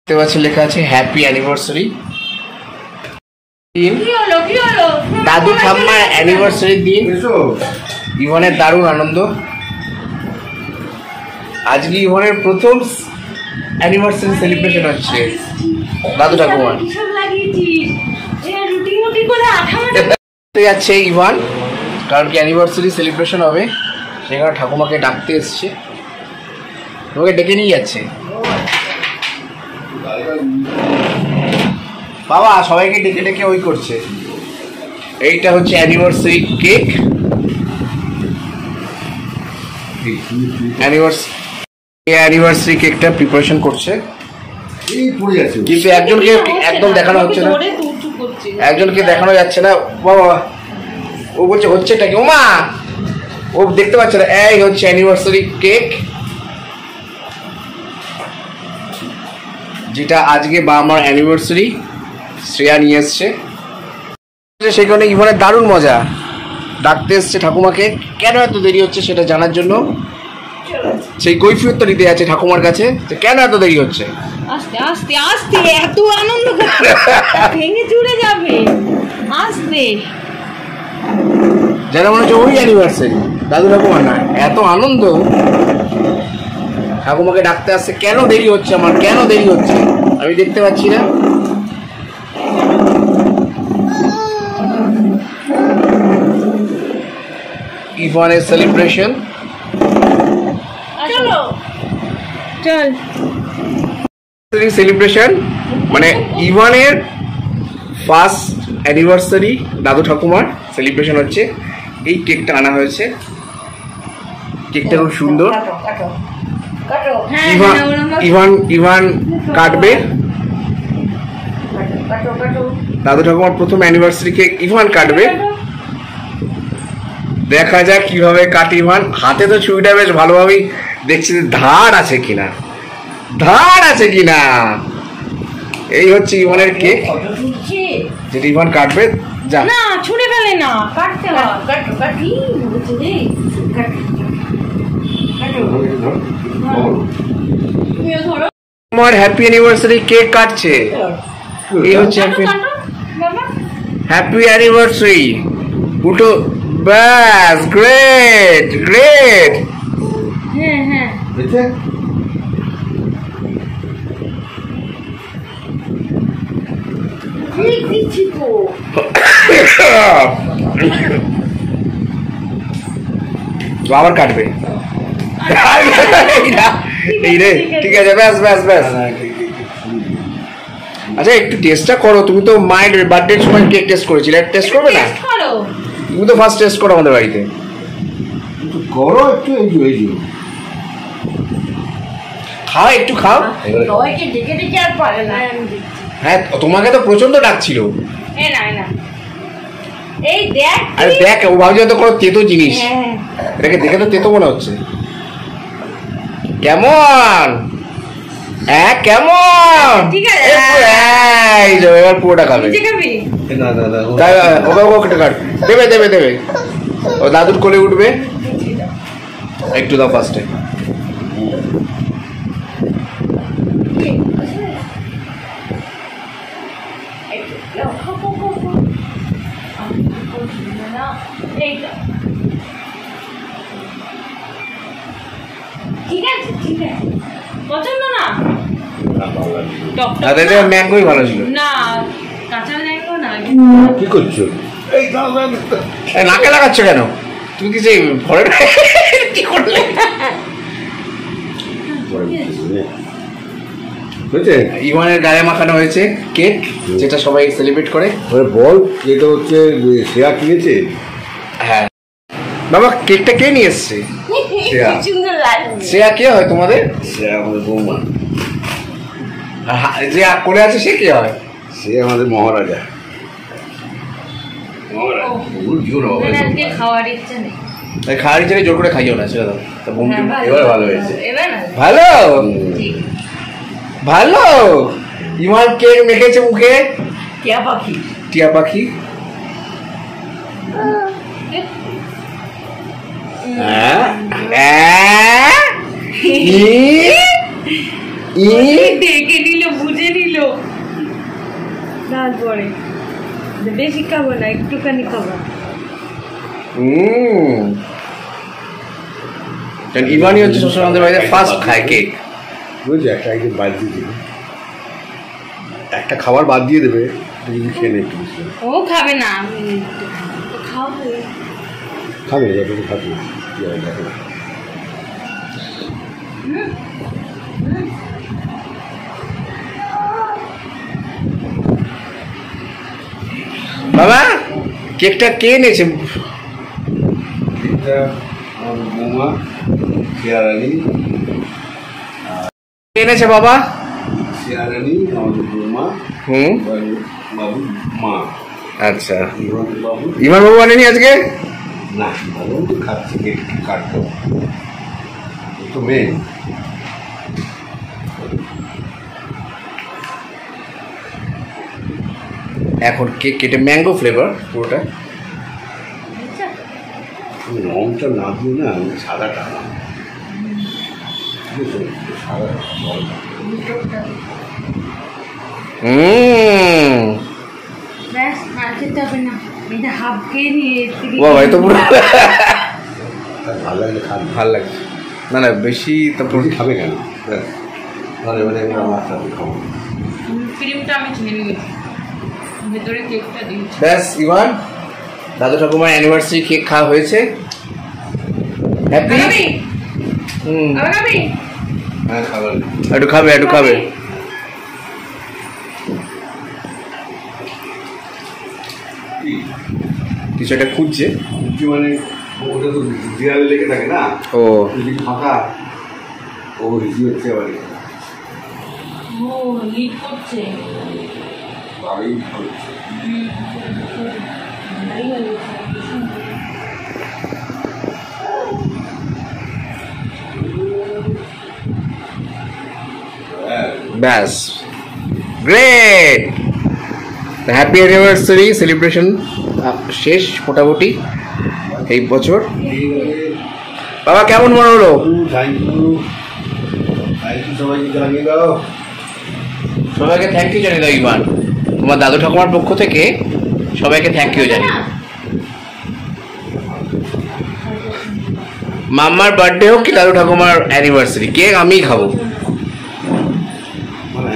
দেখতে পাচ্ছি লেখা আছে হ্যাপি অ্যানিভার্সারি। দাদু ঠাম্মার অ্যানিভার্সারির দিন ইভনের দারুণ আনন্দ। আজকে ইভনের প্রথম অ্যানিভার্সারি সেলিব্রেশন হচ্ছে দাদু ঠাকুমার। যাচ্ছে ইভান, কারণ কি অ্যানিভার্সারি সেলিব্রেশন হবে, সেখানে ঠাকুমাকে ডাকতে এসছে, তোমাকে ডেকে নিয়ে যাচ্ছে। বাবা সবাইকে ডেকে ডেকে ওই করছে। এইটা হচ্ছে অ্যানিভার্সারি কেক, অ্যানিভার্সারি কেকটা প্রিপারেশন করছে, কিন্তু একজনকে একদম দেখানো হচ্ছে না, একজনকে দেখানো যাচ্ছে না। বাবা ও বলছে হচ্ছেটা কি, ওমা ও দেখতে পাচ্ছে না। এই হচ্ছে অ্যানিভার্সারি কেক, যেটা আজকে বা আমার অ্যানিভার্সারি শ্রেয়া নিয়ে এসছে। সেখানে ইভনের দারুণ মজা, ডাকতে এসছে ঠাকুমাকে। কেন এত দেরি হচ্ছে সেটা জানার জন্য সেই কৈফিয়ত নিতে যাচ্ছে ঠাকুমার কাছে, যে কেন এত দেরি হচ্ছে। আস্তে আস্তে আস্তে এত আনন্দ ভেঙে চুরে যাবে, আস্তে যেন মনে হচ্ছে ওই অ্যানিভার্সারি, দাদু ঠাকুমার না। এত আনন্দ, ঠাকুমাকে ডাকতে আসছে। কেন দেরি হচ্ছে আমার, কেন দেরি হচ্ছে আমি দেখতে পাচ্ছি না। ইভানের সেলিব্রেশন, চল সেলিব্রেশন মানে ইভানের ফার্স্ট অ্যানিভার্সারি দাদু ঠাকুমার সেলিব্রেশন হচ্ছে। এই কেকটা আনা হয়েছে, কেকটা খুব সুন্দর। ইভান কাটবে, দাদু ঠাকুমার প্রথম অ্যানিভার্সারি কেক ইভান কাটবে। দেখা যাক কিভাবে কাটে ইভান। হাতে তো ছুরিটা বেশ ভালোভাবেই দেখছি, ধার আছে কিনা, ধার আছে কিনা। এই হচ্ছে ইভানের কেক, যেটা ইভান কাটবে। যা না ছুঁড়ে ফেলে না, কাটতে হয়। আমার হ্যাপি অ্যানিভার্সারি কেক কাটছে। এই হচ্ছে হ্যাপি অ্যানিভার্সারি। উঠো, ব্যাস, গ্রেট গ্রেট। হ্যাঁ হ্যাঁ আবার কাটবে। এই রে, ঠিক আছে, ব্যাস ব্যাস ব্যাস। আচ্ছা একটু টেস্টটা করো, তুমি তো মায়ের বার্থডের সময় কেক টেস্ট করেছিলে, টেস্ট করবে না? তুমি তো ফার্স্ট টেস্ট করো আমাদের বাড়িতে, করো একটু। এই যে খাও, একটু খাও। হ্যাঁ তোমাকে তো প্রচন্ড ডাকছিল। এই দেখ, আরে দেখ, ও ভাবছে তো কোনো তেতো জিনিস, এটাকে দেখে তো তেতো মনে হচ্ছে। কেমন কেমন? এবার পুরোটা খাবে। দেবে দেবে দেবে, ও দাদুর কোলে উঠবে। একটু দাও ফার্স্টে। পছন্দ না, ম্যাঙ্গোই ভালো ছিল না কাঁচা ম্যাঙ্গো না। কি করছো? নাকে লাগাচ্ছ কেন তুমি? কি সেই ঘরে কি করলে? ইভানের গায়ে মাখানো হয়েছে কেক, যেটা সবাই সেলিব্রেট করে। বল, এটা হচ্ছে শ্রেয়া কিনেছে। হ্যাঁ বাবা, কেকটা কে নিয়ে এসছে? শ্রেয়া কে হয় তোমাদের? শ্রেয়া আমাদের বৌমা। যে কোলে আছে সে কে হয়? সে আমাদের মহারাজা। খাওয়ার ইচ্ছা নেই, খাওয়ার ইচ্ছা জোর করে খাইও না, ছেড়ে দাও। এবার ভালো হয়েছে, ভালো ভালো। ইমান কেক মেখেছে মুখে, টিয়া পাখি, টিয়া পাখি। দেখে নিল বুঝে তারপরে বেশি খাবো না, একটুখানি খাবো। ইভানি হচ্ছে সবসময় আমাদের বাড়িতে ফার্স্ট খায় কেক। বুঝলি, একটা একদিন বাদ দিয়ে দেবে, একটা খাবার বাদ দিয়ে দেবে, যদি খেয়ে নেই একটু বুঝলে। ও খাবে না, খাবে খাবে যাবে, খাবে দেখো। বাবা কেকটা কে এনেছে? এটা আমার বৌমা শিয়ারানি। কে এনেছে বাবা? শিয়ারানি আমাদের বৌমা, বাবু মা। আচ্ছা, বাবু ইমান বাবু আনেনি আজকে? না, বাবু তো খাচ্ছে, কেক কাটতো তো মেয়ে। এখন কেক কেটে ম্যাঙ্গো ফ্লেভার পুরোটা। রংটা না দিয়ে না, সাদাটা সাদাটা ব্যাস, আর খেতে হবে না, এটা হাফ খেয়ে নিয়ে বাবা এ তো পুরো ভালো লাগলে খাবে। ভাল লাগছে না, না বেশি তারপর খাবে কেন? ব্যাস, তাহলে এবারে আমার সাথে খাবো। ক্রিমটা আমি ছেড়ে নিয়েছি, ভেতরে কেকটা দিয়েছি। ব্যাস ইভান, দাদু ঠাকুমার অ্যানিভার্সারি কেক খাওয়া হয়েছে। হ্যাপি? হ্যাঁ, খাবার একটু খাবে, একটু খাবে। কিছু একটা খুঁজছে, মানে ওটা তো দেয়ালে লেগে থাকে না, ও যদি ফাঁকা ও রিজি হচ্ছে আবার ও লিড করছে। ভালোই ভালো। ব্যাস, গ্রেট। হ্যাপি অ্যানিভার্সারি সেলিব্রেশন শেষ মোটামুটি এই বছর। বাবা কেমন মনে হলো? থ্যাংক ইউ, সবাইকে জানিয়ে দাও। সবাইকে থ্যাংক ইউ জানিয়ে দাও ইমান, তোমার দাদু ঠাকুমার পক্ষ থেকে সবাইকে থ্যাংক ইউ জানিয়ে দাও। মাম্মার বার্থডে হোক কি দাদু ঠাকুমার অ্যানিভার্সারি, কেক আমিই খাবো। মানে